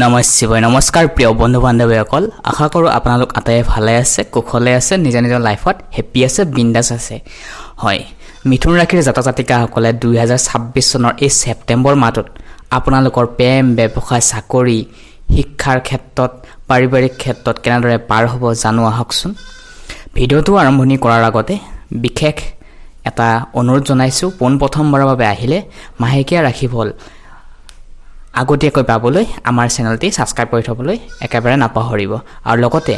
নমঃ শিৱায়। নমস্কাৰ প্ৰিয় বন্ধু বান্ধৱীসকল, আশা কৰোঁ আপোনালোক আটায়ে ভালে আছে, কুশলে আছে, নিজৰ নিজৰ লাইফত হেপ্পী আছে, বিন্দাছ আছে। হয়, মিথুন ৰাশিৰ জাতক জাতিকাসকলে 2026 চনৰ এই ছেপ্টেম্বৰ মাহটোত আপোনালোকৰ প্ৰেম, ব্যৱসায়, চাকৰি, শিক্ষাৰ ক্ষেত্ৰত, পাৰিবাৰিক ক্ষেত্ৰত কেনেদৰে পাৰ হ'ব জানো আহকচোন। ভিডিঅ'টো আৰম্ভণি কৰাৰ আগতে বিশেষ এটা অনুৰোধ জনাইছোঁ। পোনপ্ৰথমবাৰৰ বাবে আহিলে মাহেকীয়া ৰাশিফল আগতীয়াকৈ পাবলৈ আমাৰ চেনেলটি ছাবস্ক্ৰাইব কৰি থ'বলৈ একেবাৰে নাপাহৰিব। আৰু লগতে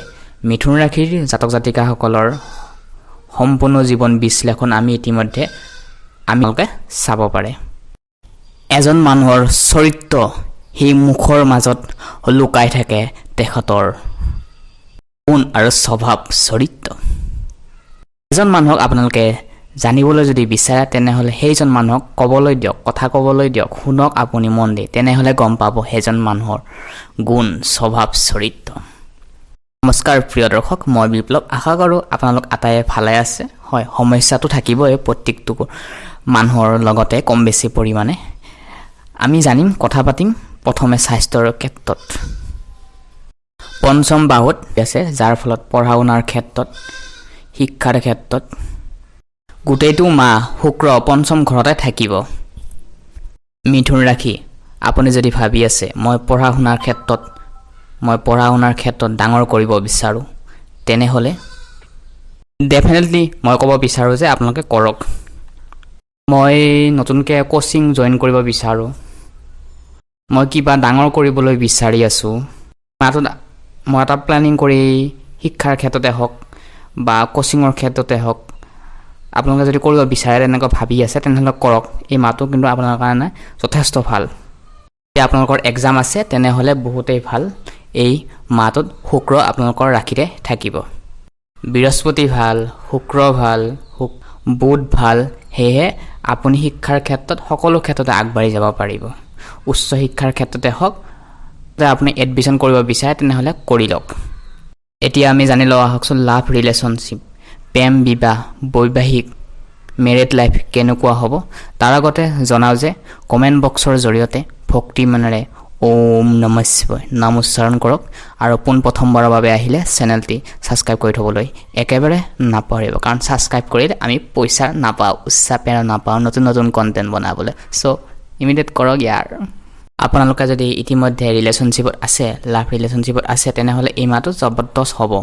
মিথুন ৰাশিৰ জাতক জাতিকাসকলৰ সম্পূৰ্ণ জীৱন বিশ্লেষণ আমি ইতিমধ্যে আপোনালোকে চাব পাৰে। এজন মানুহৰ চৰিত্ৰ সেই মুখৰ মাজত লুকাই থাকে তেখেতৰ গুণ আৰু স্বভাৱ চৰিত্ৰ। এজন মানুহক আপোনালোকে জানিবলৈ যদি বিচাৰে তেনেহ'লে সেইজন মানুহক ক'বলৈ দিয়ক, কথা ক'বলৈ দিয়ক, শুনক আপুনি মন দি, তেনেহ'লে গম পাব সেইজন মানুহৰ গুণ, স্বভাৱ, চৰিত্ৰ। নমস্কাৰ প্ৰিয় দৰ্শক, মই বিপ্লৱ। আশা কৰোঁ আপোনালোক আটায়ে ভালে আছে। হয়, সমস্যাটো থাকিবই প্ৰত্যেকটো মানুহৰ লগতে কম বেছি পৰিমাণে। আমি জানিম, কথা পাতিম প্ৰথমে স্বাস্থ্যৰ ক্ষেত্ৰত। পঞ্চম বাহুত আছে, যাৰ ফলত পঢ়া শুনাৰ ক্ষেত্ৰত, শিক্ষাৰ ক্ষেত্ৰত গোটেইটো মাহ শুক্ৰ পঞ্চম ঘৰতে থাকিব। মিথুন ৰাশি, আপুনি যদি ভাবি আছে মই পঢ়া শুনাৰ ক্ষেত্ৰত ডাঙৰ কৰিব বিচাৰোঁ, তেনেহ'লে ডেফিনেটলি মই ক'ব বিচাৰোঁ যে আপোনালোকে কৰক। মই নতুনকৈ কোচিং জইন কৰিব বিচাৰোঁ, মই কিবা ডাঙৰ কৰিবলৈ বিচাৰি আছোঁ, মই এটা প্লেনিং কৰি শিক্ষাৰ ক্ষেত্ৰতে হওক বা কোচিঙৰ ক্ষেত্ৰতে হওক আপোনালোকে যদি কৰিব বিচাৰে, তেনেকৈ ভাবি আছে, তেনেহ'লে কৰক। এই মাহটো কিন্তু আপোনাৰ কাৰণে যথেষ্ট ভাল। যদি আপোনালোকৰ এক্সাম আছে তেনেহ'লে বহুতেই ভাল। এই মাহটোত শুক্ৰ আপোনালোকৰ ৰাশিতে থাকিব। বৃহস্পতি ভাল, শুক্ৰ ভাল, বুধ ভাল। সেয়েহে আপুনি শিক্ষাৰ ক্ষেত্ৰত সকলো ক্ষেত্ৰতে আগবাঢ়ি যাব পাৰিব। উচ্চ শিক্ষাৰ ক্ষেত্ৰতে হওক, যদি আপুনি এডমিশ্যন কৰিব বিচাৰে তেনেহ'লে কৰি লওক। এতিয়া আমি জানি লওঁ আহকচোন, লাভ, ৰিলেশ্যনশ্বিপ, প্ৰেম, বিবাহ, বৈবাহিক, মেৰিড লাইফ কেনেকুৱা হ'ব। তাৰ আগতে জনাওঁ যে কমেণ্ট বক্সৰ জৰিয়তে ভক্তি মনেৰে ওম নমঃ শিৱায় নাম উচ্চাৰণ কৰক। আৰু পোনপ্ৰথমবাৰৰ বাবে আহিলে চেনেলটি ছাবস্ক্ৰাইব কৰি থ'বলৈ একেবাৰে নাপাহৰিব, কাৰণ ছাবস্ক্ৰাইব কৰিলে আমি পইচা নাপাওঁ, উৎসাহ নাপাওঁ নতুন নতুন কণ্টেণ্ট বনাবলৈ। চ' ইমিডিয়েট কৰক ইয়াৰ। আপোনালোকে যদি ইতিমধ্যে ৰিলেশ্যনশ্বিপত আছে, লাভ ৰিলেশ্যনশ্বিপত আছে, তেনেহ'লে এই মাহটো জবৰদস্ত হ'ব।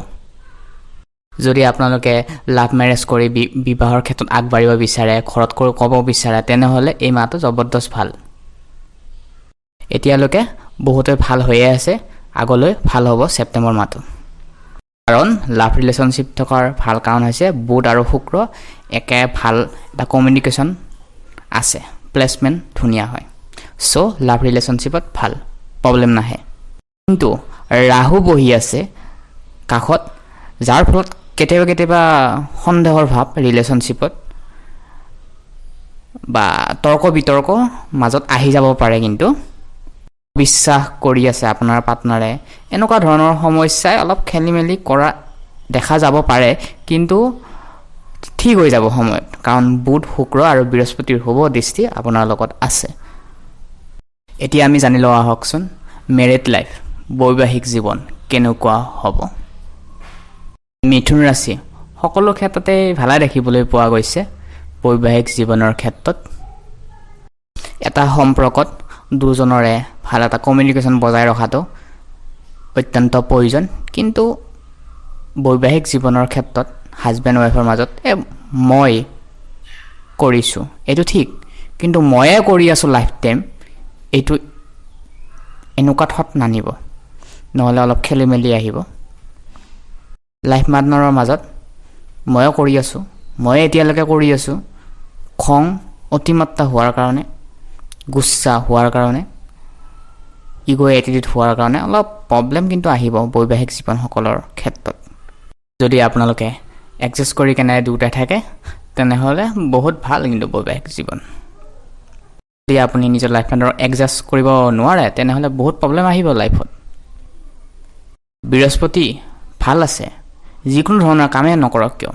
যদি আপোনালোকে লাভ মেৰেজ কৰি বিবাহৰ ক্ষেত্ৰত আগবাঢ়িব বিচাৰে, ঘৰত ক'ব বিচাৰে, তেনেহ'লে এই মাহটো জবৰদস্ত ভাল। এতিয়ালৈকে বহুতে ভাল হৈয়ে আছে, আগলৈ ভাল হ'ব ছেপ্টেম্বৰ মাহটো। কাৰণ লাভ ৰিলেশ্যনশ্বিপ থকাৰ ভাল কাৰণ হৈছে বুধ আৰু শুক্ৰ একে ভাল এটা কমিউনিকেশ্যন আছে, প্লেচমেণ্ট ধুনীয়া হয়। চ' লাভ ৰিলেশ্যনশ্বিপত ভাল, প্ৰব্লেম নাহে। কিন্তু ৰাহু বহি আছে কাষত, যাৰ ফলত কেতিয়াবা সন্দেহৰ ভাৱ ৰিলেশ্যনশ্বিপত বা তৰ্ক বিতৰ্ক মাজত আহি যাব পাৰে। কিন্তু বিশ্বাস কৰি আছে আপোনাৰ পাৰ্টনাৰে, এনেকুৱা ধৰণৰ সমস্যাই অলপ খেলি মেলি কৰা দেখা যাব পাৰে, কিন্তু ঠিক হৈ যাব সময়ত, কাৰণ বুধ, শুক্ৰ আৰু বৃহস্পতিৰ শুভ দৃষ্টি আপোনাৰ লগত আছে। এতিয়া আমি জানি লওঁ আহকচোন, মেৰিড লাইফ, বৈবাহিক জীৱন কেনেকুৱা হ'ব। মিথুন ৰাশি সকলো ক্ষেত্ৰতে ভালে দেখিবলৈ পোৱা গৈছে। বৈবাহিক জীৱনৰ ক্ষেত্ৰত এটা সম্পৰ্কত দুজনৰে ভাল এটা কমিউনিকেশ্যন বজাই ৰখাটো অত্যন্ত প্ৰয়োজন। কিন্তু বৈবাহিক জীৱনৰ ক্ষেত্ৰত হাজবেণ্ড ৱাইফৰ মাজত মই কৰিছোঁ এইটো ঠিক, কিন্তু ময়ে কৰি আছোঁ লাইফ টাইম, এইটো এনেকুৱা থট নানিব, নহ'লে অলপ খেলি মেলি আহিব। লাইফ পাৰ্টনাৰৰ মাজত ময়ে কৰি আছোঁ, ময়ে এতিয়ালৈকে কৰি আছোঁ, খং অতিমাত্ৰা হোৱাৰ কাৰণে, গুচ্ছা হোৱাৰ কাৰণে, ইগ' এটিটিউড হোৱাৰ কাৰণে অলপ প্ৰব্লেম কিন্তু আহিব বৈবাহিক জীৱনসকলৰ ক্ষেত্ৰত। যদি আপোনালোকে এডজাষ্ট কৰি কেনে দুটাই থাকে তেনেহ'লে বহুত ভাল কিন্তু বৈবাহিক জীৱন। যদি আপুনি নিজৰ লাইফ পাৰ্টনাৰক এডজাষ্ট কৰিব নোৱাৰে তেনেহ'লে বহুত প্ৰব্লেম আহিব লাইফত। বৃহস্পতি ভাল আছে, যিকোনো ধৰণৰ কামেই নকৰক কিয়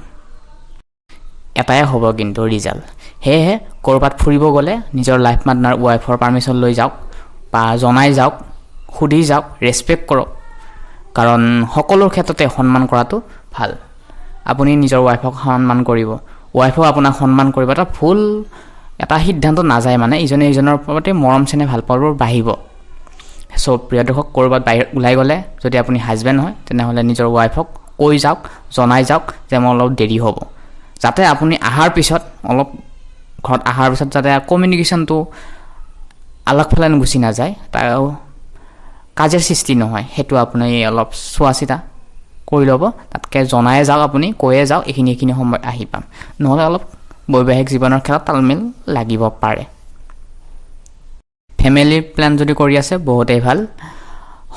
এটাই হ'ব কিন্তু ৰিজাল্ট। সেয়েহে ক'ৰবাত ফুৰিব গ'লে নিজৰ লাইফ পাৰ্টনাৰ ৱাইফৰ পাৰ্মিশ্যন লৈ যাওক বা জনাই যাওক, সুধি যাওক, ৰেছপেক্ট কৰক, কাৰণ সকলো ক্ষেত্ৰতে সন্মান কৰাটো ভাল। আপুনি নিজৰ ৱাইফক সন্মান কৰিব, ৱাইফেও আপোনাক সন্মান কৰিব। এটা সিদ্ধান্ত নাযায় মানে ইজনে সিজনৰ প্ৰতি মৰম চেনেহ ভাল পাবৰ বাঢ়িব। চ' প্ৰিয় দৰ্শক, ক'ৰবাত বাহিৰত ওলাই গ'লে যদি আপুনি হাজবেণ্ড হয় তেনেহ'লে নিজৰ ৱাইফক কৈ যাওক, জনাই যাওক যে মোৰ অলপ দেৰি হ'ব, যাতে আপুনি ঘৰত অহাৰ পিছত যাতে কমিউনিকেশ্যনটো আলগফালে গুচি নাযায়, তাৰ কাজিয়াৰ সৃষ্টি নহয়, সেইটো আপুনি অলপ চোৱা চিতা কৰি ল'ব। তাতকৈ জনাই যাওক, আপুনি কৈয়ে যাওক এইখিনি সময়ত আহি পাম, নহ'লে অলপ বৈবাহিক জীৱনৰ ক্ষেত্ৰত তালমিল লাগিব পাৰে। ফেমিলি প্লেন যদি কৰি আছে বহুতেই ভাল।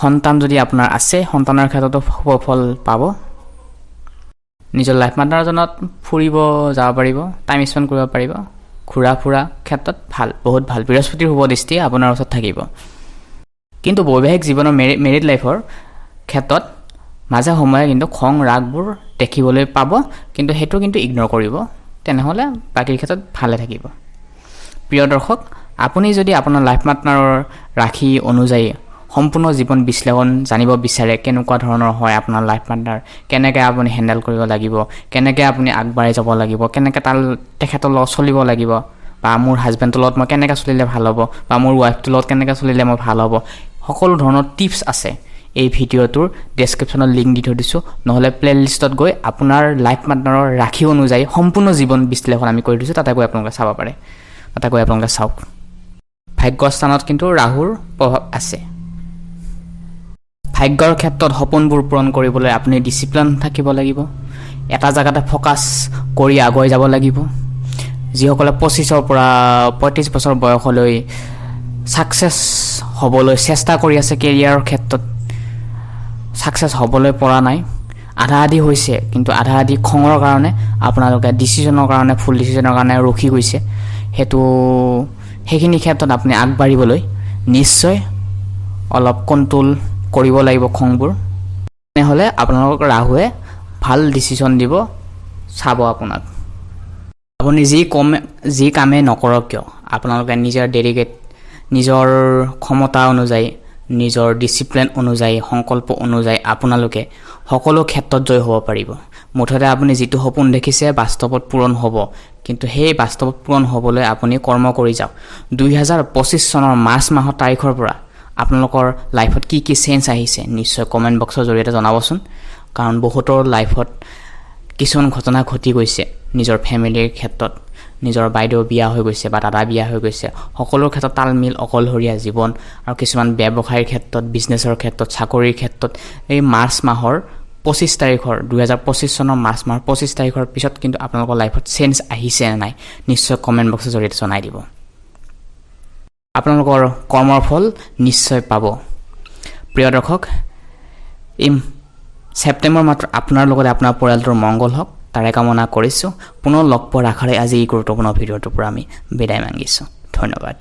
সন্তান যদি আপোনাৰ আছে, সন্তানৰ ক্ষেত্ৰতো সুফল পাব। নিজৰ লাইফ পাৰ্টনাৰজনত ফুৰিব যাব পাৰিব, টাইম স্পেণ্ড কৰিব পাৰিব, ঘূৰা ফুৰা ক্ষেত্ৰত ভাল, বহুত ভাল। বৃহস্পতিৰ শুভ দৃষ্টি আপোনাৰ ওচৰত থাকিব। কিন্তু বৈবাহিক জীৱনৰ মেৰিড লাইফৰ ক্ষেত্ৰত মাজে সময়ে কিন্তু খং ৰাগবোৰ দেখিবলৈ পাব, কিন্তু সেইটো কিন্তু ইগন'ৰ কৰিব, তেনেহ'লে বাকীৰ ক্ষেত্ৰত ভালে থাকিব। প্ৰিয় দৰ্শক, আপুনি যদি আপোনাৰ লাইফ পাৰ্টনাৰৰ ৰাশি অনুযায়ী সম্পূৰ্ণ জীৱন বিশ্লেষণ জানিব বিচাৰে, কেনেকুৱা ধৰণৰ হয় আপোনাৰ লাইফ পাৰ্টনাৰ, কেনেকৈ আপুনি হেণ্ডেল কৰিব লাগিব, কেনেকৈ আপুনি আগবাঢ়ি যাব লাগিব, কেনেকৈ তেখেতৰ লগত চলিব লাগিব, বা মোৰ হাজবেণ্ডৰ লগত মই কেনেকৈ চলিলে ভাল হ'ব, বা মোৰ ৱাইফটোৰ লগত কেনেকৈ চলিলে মই ভাল হ'ব, সকলো ধৰণৰ টিপছ আছে। এই ভিডিঅ'টোৰ ডেছক্ৰিপশ্যনত লিংক দি থৈ দিছোঁ, নহ'লে প্লে'লিষ্টত গৈ আপোনাৰ লাইফ পাৰ্টনাৰৰ ৰাশি অনুযায়ী সম্পূৰ্ণ জীৱন বিশ্লেষণ আমি কৰি দিছোঁ, তাতে গৈ আপোনালোকে চাব পাৰে, তাতে গৈ আপোনালোকে চাওক। ভাগ্যস্থানত কিন্তু ৰাহুৰ প্ৰভাৱ আছে। ভাগ্যৰ ক্ষেত্ৰত সপোনবোৰ পূৰণ কৰিবলৈ আপুনি ডিচিপ্লিন থাকিব লাগিব, এটা জেগাতে ফ'কাছ কৰি আগুৱাই যাব লাগিব। যিসকলে 25ৰ পৰা 35 বছৰ বয়সলৈ ছাকচেছ হ'বলৈ চেষ্টা কৰি আছে, কেৰিয়াৰৰ ক্ষেত্ৰত ছাকচেছ হ'বলৈ পৰা নাই, আধা আধি হৈছে, কিন্তু আধা আধি খঙৰ কাৰণে আপোনালোকে ডিচিশ্যনৰ কাৰণে, ফুল ডিচিশ্যনৰ কাৰণে ৰখি গৈছে, সেইখিনি ক্ষেত্ৰত আপুনি আগবাঢ়িবলৈ নিশ্চয় অলপ কণ্ট্ৰল কৰিব লাগিব খংবোৰ, তেনেহ'লে আপোনালোকক ৰাহুৱে ভাল ডিচিশ্যন দিব চাব আপোনাক। আপুনি যি কামেই নকৰক কিয়, আপোনালোকে নিজৰ ক্ষমতা অনুযায়ী, নিজৰ ডিচিপ্লিন অনুযায়ী, সংকল্প অনুযায়ী আপোনালোকে সকলো ক্ষেত্ৰত জয় হ'ব পাৰিব। মুঠতে আপুনি যিটো সপোন দেখিছে বাস্তৱত পূৰণ হ'ব, কিন্তু সেই বাস্তৱত পূৰণ হ'বলৈ আপুনি কৰ্ম কৰি যাওক। 2025 চনৰ মাৰ্চ মাহৰ তাৰিখৰ পৰা আপোনালোকৰ লাইফত কি কি চেঞ্জ আহিছে নিশ্চয় কমেণ্ট বক্সৰ জৰিয়তে জনাবচোন, কাৰণ বহুতৰ লাইফত কিছুমান ঘটনা ঘটি গৈছে, নিজৰ ফেমিলিৰ ক্ষেত্ৰত, নিজৰ বাইদেউ বিয়া হৈ গৈছে বা দাদা বিয়া হৈ গৈছে, সকলোৰ ক্ষেত্ৰত তালমিল অকলশৰীয়া জীৱন, আৰু কিছুমান ব্যৱসায়ৰ ক্ষেত্ৰত, বিজনেছৰ ক্ষেত্ৰত, চাকৰিৰ ক্ষেত্ৰত। এই মাৰ্চ মাহৰ 25 তাৰিখৰ 2025 চনৰ মাৰ্চ মাহৰ 25 তাৰিখৰ পিছত কিন্তু আপোনালোকৰ লাইফত চেঞ্জ আহিছে নে নাই নিশ্চয় কমেণ্ট বক্সৰ জৰিয়তে জনাই দিব। আপোনালোকৰ কৰ্মৰ ফল নিশ্চয় পাব। প্ৰিয় দৰ্শক, ছেপ্টেম্বৰ মাহত আপোনাৰ লগতে আপোনাৰ পৰিয়ালটোৰ মংগল হওক, তাৰে কামনা কৰিছোঁ। পুনৰ লগ পোৱাৰ আশাৰে আজি এই গুৰুত্বপূৰ্ণ ভিডিঅ'টোৰ পৰা আমি বিদায় মাগিছোঁ। ধন্যবাদ।